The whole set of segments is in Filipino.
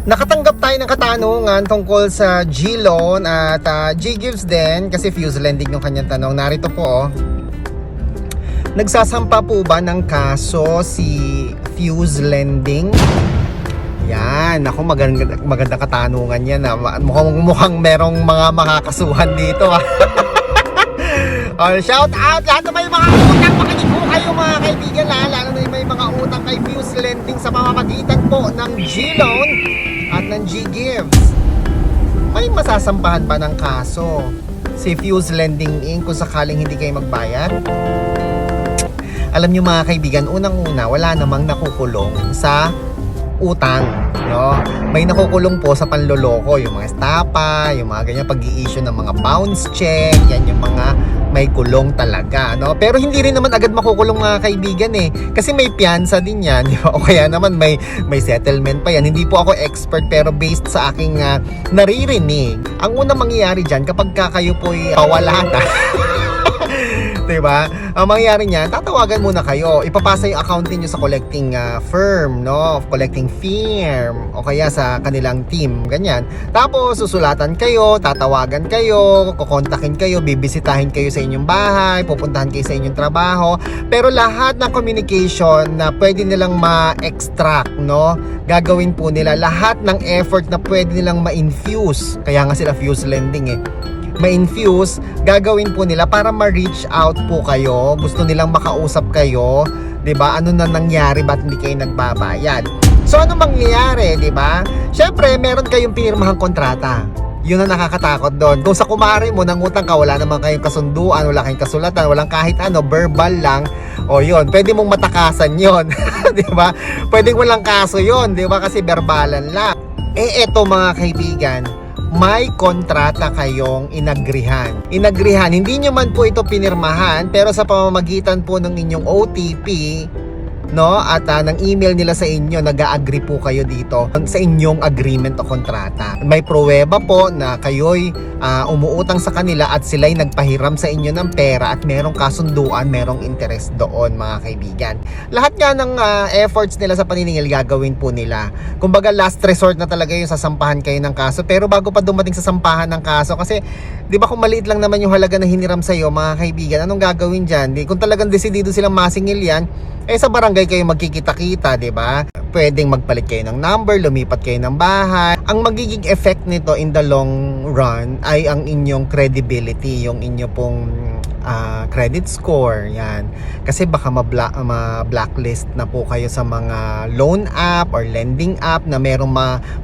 Nakatanggap tayo ng katanungan tungkol sa G-Loan at G-Gives din kasi Fuse Lending yung kanyang tanong. Narito po, nagsasampa po ba ng kaso si Fuse Lending? Yan, ako magandang katanungan yan. Mukhang merong mga makakasuhan dito. Shout out lahat na may mga utang, makinig po kayo mga kaibigan, lalo na may mga utang kay Fuse Lending sa pamamagitan po ng G-Loan at ng G-Gives. May masasampahan ba ng kaso si Fuse Lending Inc. kung sakaling hindi kayo magbayad? Alam nyo mga kaibigan, unang-una wala namang nakukulong sa utang, no? May nakukulong po sa panloloko, yung mga estapa, yung mga ganyan pag-i-issue ng mga bounce check, yan yung mga may kulong talaga, no? Pero hindi rin naman agad makukulong mga kaibigan kasi may piyansa din yan, o kaya naman may settlement pa yan. Hindi po ako expert pero based sa aking naririnig, ang unang mangyayari dyan kapag kayo po ay pawala na diba? Ang mangyayari niyan, tatawagan muna kayo. Ipapasa yung account niyo sa collecting firm, no? Collecting firm o kaya sa kanilang team, ganyan. Tapos susulatan kayo, tatawagan kayo, kukontakin kayo, bibisitahin kayo sa inyong bahay, pupuntahan kayo sa inyong trabaho. Pero lahat ng communication na pwede nilang ma-extract, no? Gagawin po nila lahat ng effort na pwede nilang ma-infuse. Kaya nga sila Fuse Lending ma-infuse, gagawin po nila para ma-reach out po kayo. Gusto nilang makausap kayo, 'di ba? Ano na nangyari, ba't hindi kayo nagbabayad? So ano mangyayari, 'di ba? Syempre, meron kayong pinirmahang kontrata. 'Yun ang nakakatakot doon. Kung sa kumari mo nangutang ka, wala naman kayong kasunduan, wala kayong kasulatan, walang kahit ano, verbal lang. O 'yun, pwede mong matakasan 'yon, 'di ba? Pwedeng walang kaso 'yon, 'di ba? Kasi verbalan lang. Eto mga kaibigan, may kontrata kayong inagrihan. Hindi nyo man po ito pinirmahan, pero sa pamamagitan po ng inyong OTP, no, at ng email nila sa inyo, nag-a-agree po kayo dito sa inyong agreement o kontrata. May pruweba po na kayo'y umuutang sa kanila at sila'y nagpahiram sa inyo ng pera at merong kasunduan, merong interest doon mga kaibigan. Lahat nga ng efforts nila sa paniningil gagawin po nila. Kumbaga last resort na talaga yung sasampahan kayo ng kaso, pero bago pa dumating sa sampahan ng kaso, kasi di ba kung maliit lang naman yung halaga na hiniram sa iyo mga kaibigan, anong gagawin dyan? Kung talagang desidido silang masingil yan, sa barangay kayo magkikita-kita, di ba? Pwedeng magpalit kayo ng number, lumipat kayo ng bahay. Ang magiging effect nito in the long run ay ang inyong credibility, yung inyo pong credit score, yan. Kasi baka ma-blacklist na po kayo sa mga loan app or lending app na merong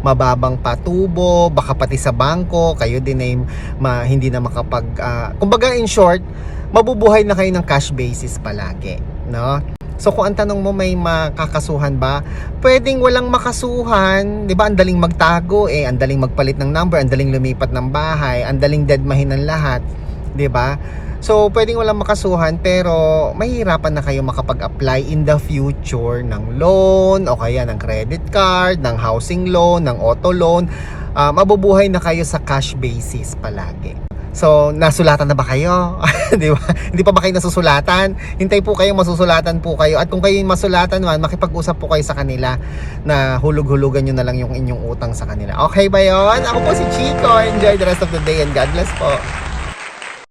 mababang patubo, baka pati sa bangko, kayo din ay hindi na makapag... kumbaga in short, mabubuhay na kayo ng cash basis palagi, no? So kung ang tanong mo may makakasuhan ba, pwedeng walang makasuhan, 'di ba? Ang daling magtago ang daling magpalit ng number, ang daling lumipat ng bahay, ang daling deadmahin ng lahat, 'di ba? So pwedeng walang makasuhan pero mahihirapan na kayo makapag-apply in the future ng loan o kaya ng credit card, ng housing loan, ng auto loan. Mabubuhay na kayo sa cash basis palagi. So, nasulatan na ba kayo? Di ba? Hindi pa ba kayo nasusulatan? Hintay po kayo, masusulatan po kayo. At kung kayo yung masulatan man, makipag-usap po kayo sa kanila na hulug-hulugan nyo na lang yung inyong utang sa kanila. Okay ba yon? Ako po si Chico. Enjoy the rest of the day and God bless po.